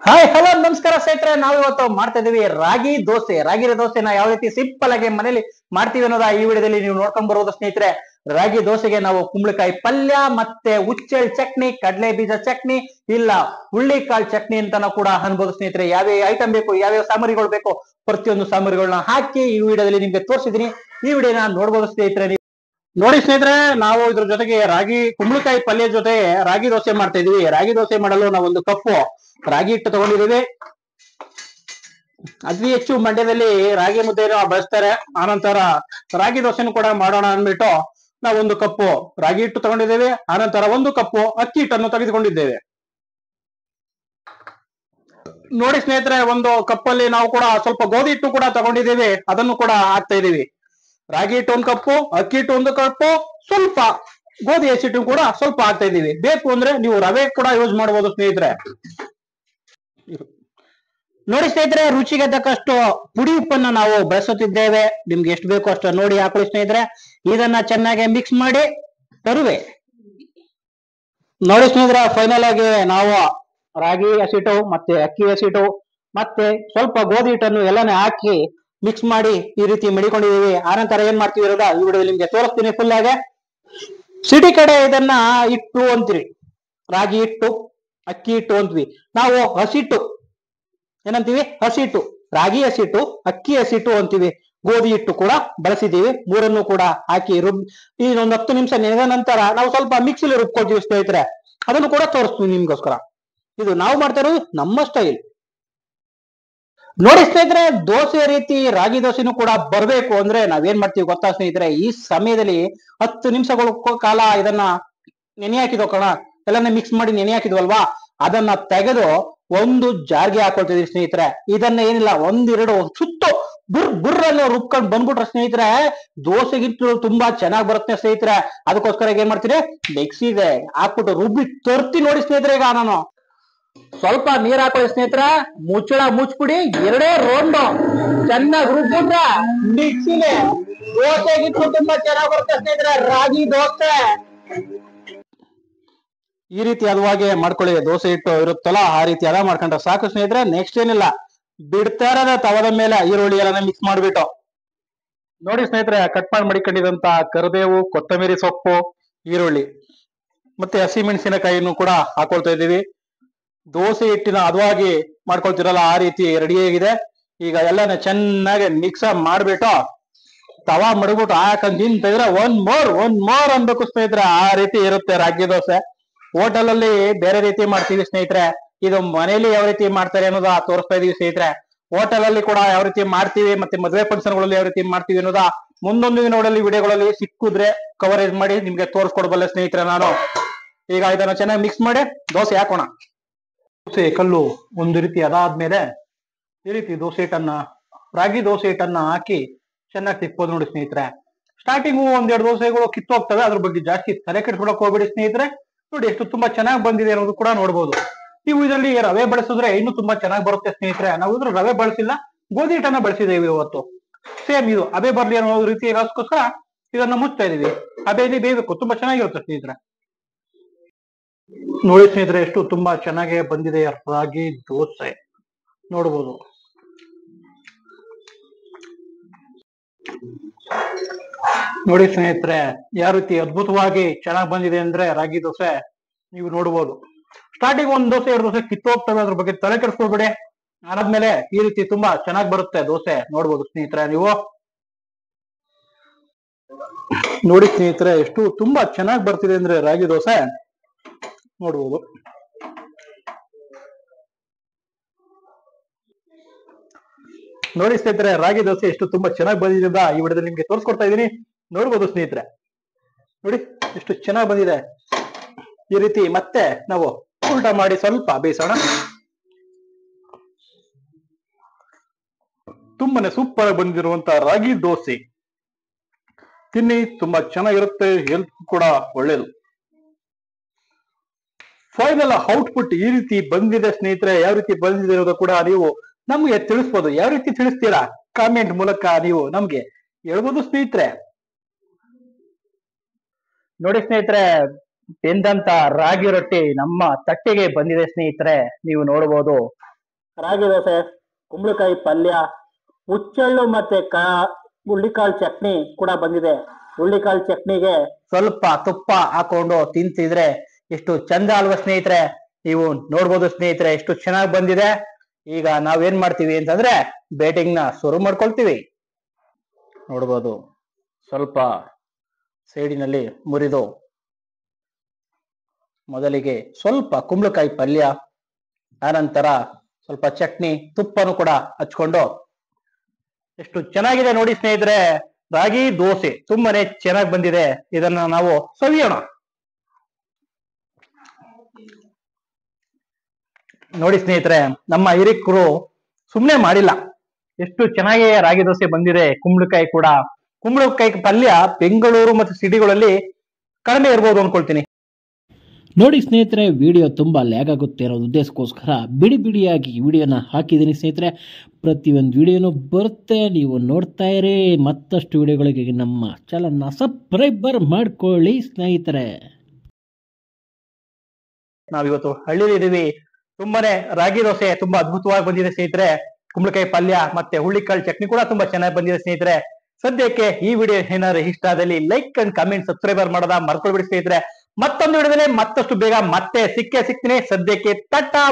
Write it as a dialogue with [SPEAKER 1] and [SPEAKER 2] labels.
[SPEAKER 1] Hi hello ನಮಸ್ಕಾರ ಸ್ನೇಹಿತರೆ, ನಾವಿವತ್ತು ಮಾಡ್ತಾ ಇದೀವಿ ರಾಗಿ ದೋಸೆ. ರಾಗಿ ದೋಸೆನ ಯಾವ ರೀತಿ ಸಿಂಪಲ್ ಆಗಿ ಮನೇಲಿ ಮಾಡ್ತೀವಿ ಅನ್ನೋದ ಈ ವಿಡಿಯೋದಲ್ಲಿ ನೀವು ನೋಡ್ಕೊಂಡ್ ಬರೋದು ಸ್ನೇಹಿತರೆ. ರಾಗಿ ದೋಸೆಗೆ ನಾವು ಕುಂಬಳಕಾಯಿ ಪಲ್ಯ ಮತ್ತೆ ಉಚ್ಚೆಳ್ ಚಟ್ನಿ, ಕಡಲೆ ಬೀಜ ಚಟ್ನಿ, ಇಲ್ಲ ಹುಳ್ಳಿಕಾಳು ಚಟ್ನಿ ಅಂತಾನು ಕೂಡ ಅನ್ಬೋದು ಸ್ನೇಹಿತರೆ. ಯಾವ್ಯಾವ ಐಟಮ್ ಬೇಕು, ಯಾವ್ಯಾವ ಸಾಮಗ್ರಿಗಳು ಬೇಕು, ಪ್ರತಿಯೊಂದು ಸಾಮಗ್ರಿಗಳನ್ನ ಹಾಕಿ ಈ ವಿಡಿಯೋದಲ್ಲಿ ನಿಮ್ಗೆ ತೋರಿಸಿದೀನಿ. ಈ ವಿಡಿಯೋನ ನೋಡ್ಬೋದು ಸ್ನೇಹಿತರೆ. ನೋಡಿ ಸ್ನೇಹಿತರೆ, ನಾವು ಇದ್ರ ಜೊತೆಗೆ ರಾಗಿ ಕುಂಬಳಕಾಯಿ ಪಲ್ಯ ಜೊತೆ ರಾಗಿ ದೋಸೆ ಮಾಡ್ತಾ ಇದೀವಿ. ರಾಗಿ ದೋಸೆ ಮಾಡಲು ನಾವು ಒಂದು ಕಪ್ಪು ರಾಗಿ ಹಿಟ್ಟು ತಗೊಂಡಿದೀವಿ. ಅತಿ ಹೆಚ್ಚು ಮಂಡ್ಯದಲ್ಲಿ ರಾಗಿ ಮುದ್ದೆನ ಬಳಸ್ತಾರೆ. ಆನಂತರ ರಾಗಿ ದೋಸೆನೂ ಕೂಡ ಮಾಡೋಣ ಅಂದ್ಬಿಟ್ಟು ನಾವು ಒಂದು ಕಪ್ಪು ರಾಗಿ ಹಿಟ್ಟು ತಗೊಂಡಿದ್ದೇವೆ. ಆನಂತರ ಒಂದು ಕಪ್ಪು ಅಕ್ಕಿ ಹಿಟ್ಟನ್ನು ತೆಗೆದುಕೊಂಡಿದ್ದೇವೆ. ನೋಡಿ ಸ್ನೇಹಿತರೆ, ಒಂದು ಕಪ್ಪಲ್ಲಿ ನಾವು ಕೂಡ ಸ್ವಲ್ಪ ಗೋಧಿ ಹಿಟ್ಟು ಕೂಡ ತಗೊಂಡಿದ್ದೇವೆ, ಅದನ್ನು ಕೂಡ ಹಾಕ್ತಾ ಇದೀವಿ. ರಾಗಿ ಹಿಟ್ಟು ಒಂದು ಕಪ್ಪು, ಅಕ್ಕಿ ಹಿಟ್ಟು ಒಂದು ಕಪ್ಪು, ಸ್ವಲ್ಪ ಗೋಧಿ ಹಸಿಟ್ಟು ಕೂಡ ಸ್ವಲ್ಪ ಹಾಕ್ತಾ ಇದೀವಿ. ಬೇಕು ಅಂದ್ರೆ ನೀವು ರವೆ ಕೂಡ ಯೂಸ್ ಮಾಡಬಹುದು ಸ್ನೇಹಿತರೆ. ನೋಡಿ ಸ್ನೇಹಿತರೆ, ರುಚಿಗೆ ತಕ್ಕಷ್ಟು ಪುಡಿ ಉಪ್ಪನ್ನ ನಾವು ಬಳಸುತ್ತಿದ್ದೇವೆ. ನಿಮ್ಗೆ ಎಷ್ಟು ಬೇಕು ಅಷ್ಟು ನೋಡಿ ಹಾಕೊಳ್ಳಿ ಸ್ನೇಹಿತರೆ. ಇದನ್ನ ಚೆನ್ನಾಗಿ ಮಿಕ್ಸ್ ಮಾಡಿ ತರುವೆ. ನೋಡಿ ಸ್ನೇಹಿತರೆ, ಫೈನಲ್ ಆಗಿ ನಾವು ರಾಗಿ ಹಸಿಟ್ಟು ಮತ್ತೆ ಅಕ್ಕಿ ಹಸಿಟ್ಟು ಮತ್ತೆ ಸ್ವಲ್ಪ ಗೋಧಿ ಹಿಟ್ಟನ್ನು ಎಲ್ಲಾನೇ ಹಾಕಿ ಮಿಕ್ಸ್ ಮಾಡಿ ಈ ರೀತಿ ಮಡಿಕೊಂಡಿದೀವಿ. ಆನಂತರ ಏನ್ ಮಾಡ್ತೀವಿ ಇರೋದ ಈ ವಿಡಿಯೋ ನಿಮ್ಗೆ ತೋರಿಸ್ತೀನಿ ಫುಲ್ ಆಗಿ. ಸಿಟಿ ಕಡೆ ಇದನ್ನ ಹಿಟ್ಟು ಅಂತೀವಿ, ರಾಗಿ ಹಿಟ್ಟು ಅಕ್ಕಿ ಹಿಟ್ಟು ಅಂತೀವಿ. ನಾವು ಹಸಿಟ್ಟು ಏನಂತೀವಿ? ಹಸಿಟ್ಟು. ರಾಗಿ ಹಸಿಟ್ಟು, ಅಕ್ಕಿ ಹಸಿಟ್ಟು ಅಂತೀವಿ. ಗೋಧಿ ಹಿಟ್ಟು ಕೂಡ ಬಳಸಿದೀವಿ. ಮೂರನ್ನು ಕೂಡ ಹಾಕಿ ಈ ಒಂದು 10 ನಿಮಿಷ ನೆನೆದ ನಂತರ ನಾವು ಸ್ವಲ್ಪ ಮಿಕ್ಸಿಲಿ ರುಬ್ಕೊಳ್ತೀವಿ ಸ್ನೇಹಿತರೆ. ಅದನ್ನು ಕೂಡ ತೋರಿಸ್ತೀವಿ ನಿಮ್ಗೋಸ್ಕರ. ಇದು ನಾವು ಮಾಡ್ತಾ ಇರೋದು ನಮ್ಮ ಸ್ಟೈಲ್. ನೋಡಿ ಸ್ನೇಹಿತರೆ, ದೋಸೆ ರೀತಿ ರಾಗಿ ದೋಸೆನೂ ಕೂಡ ಬರ್ಬೇಕು ಅಂದ್ರೆ ನಾವೇನ್ ಮಾಡ್ತೀವಿ ಗೊತ್ತಾ ಸ್ನೇಹಿತರೆ? ಈ ಸಮಯದಲ್ಲಿ 10 ನಿಮಿಷಗಳ ಕಾಲ ಇದನ್ನ ನೆನೆ ಹಾಕಿದ್ವು ಕಣ, ಎಲ್ಲಾನ ಮಿಕ್ಸ್ ಮಾಡಿ ನೆನೆ ಹಾಕಿದ್ವಲ್ವಾ, ಅದನ್ನ ತೆಗೆದು ಒಂದು ಜಾರ್ಗೆ ಹಾಕೊಳ್ತಿದೀವಿ ಸ್ನೇಹಿತರೆ. ಇದನ್ನ ಏನಿಲ್ಲ, ಒಂದೆರಡು ಸುತ್ತು ಬುರ್ರನ್ನು ರುಬ್ಕೊಂಡು ಬಂದ್ಬಿಟ್ರೆ ಸ್ನೇಹಿತರೆ, ದೋಸೆಗಿಂತಲೂ ತುಂಬಾ ಚೆನ್ನಾಗಿ ಬರುತ್ತೆ ಸ್ನೇಹಿತರೆ. ಅದಕ್ಕೋಸ್ಕರ ಏನ್ ಮಾಡ್ತೀನಿ, ಮಿಕ್ಸಿಗೆ ಹಾಕ್ಬಿಟ್ಟು ರುಬ್ಬಿ ತರ್ತಿ ನೋಡಿ ಸ್ನೇಹಿತರೆ. ಈಗ ನಾನು ಸ್ವಲ್ಪ ನೀರ್ ಹಾಕೊಳ್ಳಿ ಸ್ನೇಹಿತರೆ, ಮುಚ್ಚಳ ಮುಚ್ಬಿಡಿ, ಎರಡೇ ರೌಂಡು ಚೆನ್ನಾಗಿ ರುಬ್ಬಿಟ್ರೆ ಮಿಕ್ಸಿಗೆ ದೋಸೆಗಿಂತಲೂ ತುಂಬಾ ಚೆನ್ನಾಗಿ ಬರುತ್ತೆ ಸ್ನೇಹಿತರೆ ರಾಗಿ ದೋಸೆ. ಈ ರೀತಿ ಹದವಾಗಿ ಮಾಡ್ಕೊಳ್ಳಿ. ದೋಸೆ ಹಿಟ್ಟು ಇರುತ್ತಲ್ಲ ಆ ರೀತಿ ಹದ ಮಾಡ್ಕೊಂಡ್ರೆ ಸಾಕು ಸ್ನೇಹಿತರೆ. ನೆಕ್ಸ್ಟ್ ಏನಿಲ್ಲ, ಬಿಡ್ತಾ ಇರೋದ ತವದ ಮೇಲೆ ಈರುಳ್ಳಿ ಎಲ್ಲ ಮಿಕ್ಸ್ ಮಾಡ್ಬಿಟ್ಟು ನೋಡಿ ಸ್ನೇಹಿತರೆ, ಕಟ್ ಮಾಡಿ ಮಡಿಕೊಂಡಿದಂತ ಕರಿಬೇವು, ಕೊತ್ತಂಬರಿ ಸೊಪ್ಪು, ಈರುಳ್ಳಿ ಮತ್ತೆ ಹಸಿಮೆಣಸಿನಕಾಯಿಯನ್ನು ಕೂಡ ಹಾಕೊಳ್ತಾ ಇದ್ದೀವಿ. ದೋಸೆ ಹಿಟ್ಟಿನ ಹದವಾಗಿ ಮಾಡ್ಕೊಳ್ತಿರಲ್ಲ ಆ ರೀತಿ ರೆಡಿಯಾಗಿದೆ. ಈಗ ಎಲ್ಲಾನ ಚೆನ್ನಾಗಿ ಮಿಕ್ಸ್ ಮಾಡ್ಬಿಟ್ಟು ತವಾ ಮಡಗ್ಬಿಟ್ಟು ಹಾಕಂಡ್ ತಿಂತಿದ್ರೆ ಒನ್ ಮೋರ್ ಅನ್ಬೇಕು ಸ್ನೇಹಿತರೆ. ಆ ರೀತಿ ಇರುತ್ತೆ ರಾಗಿ ದೋಸೆ. ಹೋಟೆಲ್ ಅಲ್ಲಿ ಬೇರೆ ರೀತಿ ಮಾಡ್ತೀವಿ ಸ್ನೇಹಿತರೆ, ಇದು ಮನೇಲಿ ಯಾವ ರೀತಿ ಮಾಡ್ತಾರೆ ಅನ್ನೋದ ತೋರಿಸ್ತಾ ಇದೀವಿ ಸ್ನೇಹಿತರೆ. ಹೋಟೆಲ್ ಅಲ್ಲಿ ಕೂಡ ಯಾವ ರೀತಿ ಮಾಡ್ತೀವಿ, ಮತ್ತೆ ಮದುವೆ ಫಂಕ್ಷನ್ಗಳಲ್ಲಿ ಯಾವ ರೀತಿ ಮಾಡ್ತೀವಿ ಅನ್ನೋದ ಮುಂದೊಂದು ನೋಡಲ್ಲಿ ವಿಡಿಯೋಗಳಲ್ಲಿ ಸಿಕ್ಕಿದ್ರೆ ಕವರೇಜ್ ಮಾಡಿ ನಿಮ್ಗೆ ತೋರಿಸ್ಕೊಡ್ಬಲ್ಲೆ ಸ್ನೇಹಿತರೆ ನಾನು. ಈಗ ಇದನ್ನ ಚೆನ್ನಾಗಿ ಮಿಕ್ಸ್ ಮಾಡಿ ದೋಸೆ ಹಾಕೋಣ. ದೋಸೆ ಕಲ್ಲು ಒಂದು ರೀತಿ ಅದಾದ್ಮೇಲೆ ಈ ರೀತಿ ದೋಸೆ ಹಿಟ್ಟನ್ನ, ರಾಗಿ ದೋಸೆ ಹಿಟ್ಟನ್ನ ಹಾಕಿ ಚೆನ್ನಾಗಿ ತಿಕ್ಬೋದು ನೋಡಿ ಸ್ನೇಹಿತರೆ. ಸ್ಟಾರ್ಟಿಂಗು ಒಂದೆರಡು ದೋಸೆಗಳು ಕಿತ್ತೋಗ್ತವೆ, ಅದ್ರ ಬಗ್ಗೆ ಜಾಸ್ತಿ ತಲೆ ಕೆಡ್ಸ್ಕೊಳಕ್ ಹೋಗ್ಬೇಡಿ ಸ್ನೇಹಿತರೆ. ನೋಡಿ ಎಷ್ಟು ತುಂಬಾ ಚೆನ್ನಾಗಿ ಬಂದಿದೆ ಅನ್ನೋದು ಕೂಡ ನೋಡ್ಬೋದು. ನೀವು ಇದರಲ್ಲಿ ರವೆ ಬಳಸಿದ್ರೆ ಇನ್ನೂ ತುಂಬಾ ಚೆನ್ನಾಗಿ ಬರುತ್ತೆ ಸ್ನೇಹಿತರೆ. ನಾವು ಇದ್ರ ರವೆ ಬಳಸಿಲ್ಲ, ಗೋಧಿ ಹಿಟ್ಟನ್ನ ಬಳಸಿದ್ದೇವೆ ಇವತ್ತು. ಸೇಮ್ ಇದು ಅಬೆ ಬರ್ಲಿ ಅನ್ನೋ ರೀತಿ ಇರೋದಕ್ಕೋಸ್ಕರ ಇದನ್ನ ಮುಚ್ತಾ ಇದೀವಿ. ಅಬೆಯಲ್ಲಿ ಬೇಯಬೇಕು, ತುಂಬಾ ಚೆನ್ನಾಗಿರುತ್ತೆ ಸ್ನೇಹಿತರೆ. ನೋಡಿ ಸ್ನೇಹಿತರೆ, ಎಷ್ಟು ತುಂಬಾ ಚೆನ್ನಾಗಿ ಬಂದಿದೆ ರಾಗಿ ದೋಸೆ ನೋಡ್ಬೋದು. ನೋಡಿ ಸ್ನೇಹಿತರೆ, ಯಾವ ರೀತಿ ಅದ್ಭುತವಾಗಿ ಚೆನ್ನಾಗಿ ಬಂದಿದೆ ಅಂದ್ರೆ ರಾಗಿ ದೋಸೆ ನೀವು ನೋಡ್ಬೋದು. ಸ್ಟಾರ್ಟಿಂಗ್ ಒಂದ್ ದೋಸೆ ಎರಡು ದೋಸೆ ಕಿತ್ತೋಗ್ತವೆ, ಅದ್ರ ಬಗ್ಗೆ ತಲೆ ಕೆಡಿಸ್ಕೊಳ್ಬೇಡಿ. ಆದ್ಮೇಲೆ ಈ ರೀತಿ ತುಂಬಾ ಚೆನ್ನಾಗಿ ಬರುತ್ತೆ ದೋಸೆ ನೋಡ್ಬೋದು ಸ್ನೇಹಿತರೆ. ನೀವು ನೋಡಿ ಸ್ನೇಹಿತರೆ, ಎಷ್ಟು ತುಂಬಾ ಚೆನ್ನಾಗಿ ಬರ್ತಿದೆ ಅಂದ್ರೆ ರಾಗಿ ದೋಸೆ ನೋಡ್ಬೋದು. ನೋಡಿ ಸ್ನೇಹಿತರೆ, ರಾಗಿ ದೋಸೆ ಎಷ್ಟು ತುಂಬಾ ಚೆನ್ನಾಗಿ ಬಂದಿದೆ ಅಂತ ಈ ವಿಡಿಯೋದಲ್ಲಿ ನಿಮ್ಗೆ ತೋರಿಸ್ಕೊಡ್ತಾ ಇದೀನಿ. ನೋಡ್ಬೋದು ಸ್ನೇಹಿತರೆ, ನೋಡಿ ಎಷ್ಟು ಚೆನ್ನಾಗಿ ಬಂದಿದೆ. ಈ ರೀತಿ ಮತ್ತೆ ನಾವು ಉಲ್ಟಾ ಮಾಡಿ ಸ್ವಲ್ಪ ಬೇಯಿಸೋಣ. ತುಂಬಾನೇ ಸೂಪರ್ ಆಗಿ ಬಂದಿರುವಂತ ರಾಗಿ ದೋಸೆ ತಿನ್ನಿ, ತುಂಬಾ ಚೆನ್ನಾಗಿರುತ್ತೆ, ಹೆಲ್ತ್ ಕೂಡ ಒಳ್ಳೇದು. ಫೈನಲ್ ಔಟ್ಪುಟ್ ಈ ರೀತಿ ಬಂದಿದೆ ಸ್ನೇಹಿತರೆ. ಯಾವ ರೀತಿ ಬಂದಿದೆ ಅನ್ನೋದು ಕೂಡ ನೀವು ನಮ್ಗೆ ತಿಳಿಸ್ಬೋದು. ಯಾವ ರೀತಿ ತಿಳಿಸ್ತೀರಾ ಕಾಮೆಂಟ್ ಮೂಲಕ ನೀವು ನಮ್ಗೆ ಹೇಳ್ಬೋದು ಸ್ನೇಹಿತರೆ. ನೋಡಿ ಸ್ನೇಹಿತರೆ, ಬೆಂದಂತ ರಾಗಿ ರೊಟ್ಟಿ ನಮ್ಮ ತಟ್ಟೆಗೆ ಬಂದಿದೆ ಸ್ನೇಹಿತರೆ, ನೀವು ನೋಡಬಹುದು. ರಾಗಿ ದೋಸೆ, ಕುಂಬಳಕಾಯಿ ಪಲ್ಯ, ಹುಚ್ಚೆಳ್ಳು ಮತ್ತೆ ಹುಳ್ಳಿಕಾಳು ಚಟ್ನಿ ಕೂಡ ಬಂದಿದೆ. ಹುಳ್ಳಿಕಾಳು ಚಟ್ನಿಗೆ ಸ್ವಲ್ಪ ತುಪ್ಪ ಹಾಕೊಂಡು ತಿಂತಿದ್ರೆ ಎಷ್ಟು ಚಂದ ಅಲ್ವಾ ಸ್ನೇಹಿತರೆ. ನೀವು ನೋಡ್ಬೋದು ಸ್ನೇಹಿತರೆ ಎಷ್ಟು ಚೆನ್ನಾಗಿ ಬಂದಿದೆ. ಈಗ ನಾವೇನ್ ಮಾಡ್ತೀವಿ ಅಂತಂದ್ರೆ ಬೇಟಿಂಗ್ ನ ಶುರು ಮಾಡ್ಕೊಳ್ತೀವಿ. ನೋಡ್ಬೋದು ಸ್ವಲ್ಪ ಸೈಡಿನಲ್ಲಿ ಮುರಿದು ಮೊದಲಿಗೆ ಸ್ವಲ್ಪ ಕುಂಬಳಕಾಯಿ ಪಲ್ಯ, ಆನಂತರ ಸ್ವಲ್ಪ ಚಟ್ನಿ, ತುಪ್ಪನು ಕೂಡ ಹಚ್ಕೊಂಡು ಎಷ್ಟು ಚೆನ್ನಾಗಿದೆ ನೋಡಿ ಸ್ನೇಹಿತರೆ. ರಾಗಿ ದೋಸೆ ತುಂಬಾನೇ ಚೆನ್ನಾಗಿ ಬಂದಿದೆ. ಇದನ್ನ ನಾವು ಸವಿಯೋಣ. ನೋಡಿ ಸ್ನೇಹಿತರೆ, ನಮ್ಮ ಹಿರಿಕರು ಸುಮ್ನೆ ಮಾಡಿಲ್ಲ, ಎಷ್ಟು ಚೆನ್ನಾಗಿ ರಾಗಿ ದೋಸೆ ಬಂದಿದೆ. ಕುಂಬಳಕಾಯಿ ಪಲ್ಯ ಬೆಂಗಳೂರು ಮತ್ತು ಸಿಟಿಗಳಲ್ಲಿ ಕಡಿಮೆ ಇರ್ಬೋದು ಅನ್ಕೊಳ್ತೀನಿ.
[SPEAKER 2] ನೋಡಿ ಸ್ನೇಹಿತರೆ, ವಿಡಿಯೋ ತುಂಬ ಲ್ಯಾಗ್ ಆಗುತ್ತೆ ಅನ್ನೋ ಉದ್ದೇಶಕ್ಕೋಸ್ಕರ ಬಿಡಿ ಬಿಡಿಯಾಗಿ ವಿಡಿಯೋನ ಹಾಕಿದ್ದೀನಿ ಸ್ನೇಹಿತರೆ. ಪ್ರತಿಯೊಂದು ವಿಡಿಯೋನು ಬರುತ್ತೆ, ನೀವು ನೋಡ್ತಾ ಇರಿ. ಮತ್ತಷ್ಟು ವಿಡಿಯೋಗಳಿಗೆ ನಮ್ಮ ಚಾನಲ್ನ ಸಬ್ಸ್ಕ್ರೈಬರ್ ಮಾಡ್ಕೊಳ್ಳಿ ಸ್ನೇಹಿತರೆ.
[SPEAKER 1] ನಾವಿವತ್ತು ಹಳ್ಳಿಲಿ ಇದೀವಿ. ತುಂಬಾನೇ ರಾಗಿ ದೋಸೆ ತುಂಬಾ ಅದ್ಭುತವಾಗಿ ಬಂದಿದೆ ಸ್ನೇಹಿತರೆ. ಕುಂಬಳಕಾಯಿ ಪಲ್ಯ ಮತ್ತೆ ಹುಳ್ಳಿಕಾಳು ಚಟ್ನಿ ಕೂಡ ತುಂಬಾ ಚೆನ್ನಾಗಿ ಬಂದಿದೆ ಸ್ನೇಹಿತರೆ. ಸದ್ಯಕ್ಕೆ ಈ ವಿಡಿಯೋ ಏನಾದ್ರು ಇಷ್ಟ ಆದಲ್ಲಿ ಲೈಕ್ ಅಂಡ್ ಕಮೆಂಟ್ ಸಬ್ಸ್ಕ್ರೈಬರ್ ಮಾಡೋದ ಮರ್ಕೊಳ್ಬಿಡಿ ಸ್ನೇಹಿತರೆ. ಮತ್ತೊಂದು ವಿಡಿಯೋದಲ್ಲಿ ಮತ್ತಷ್ಟು ಬೇಗ ಮತ್ತೆ ಸಿಗ್ತೀನಿ. ಸದ್ಯಕ್ಕೆ ಟಾಟಾ.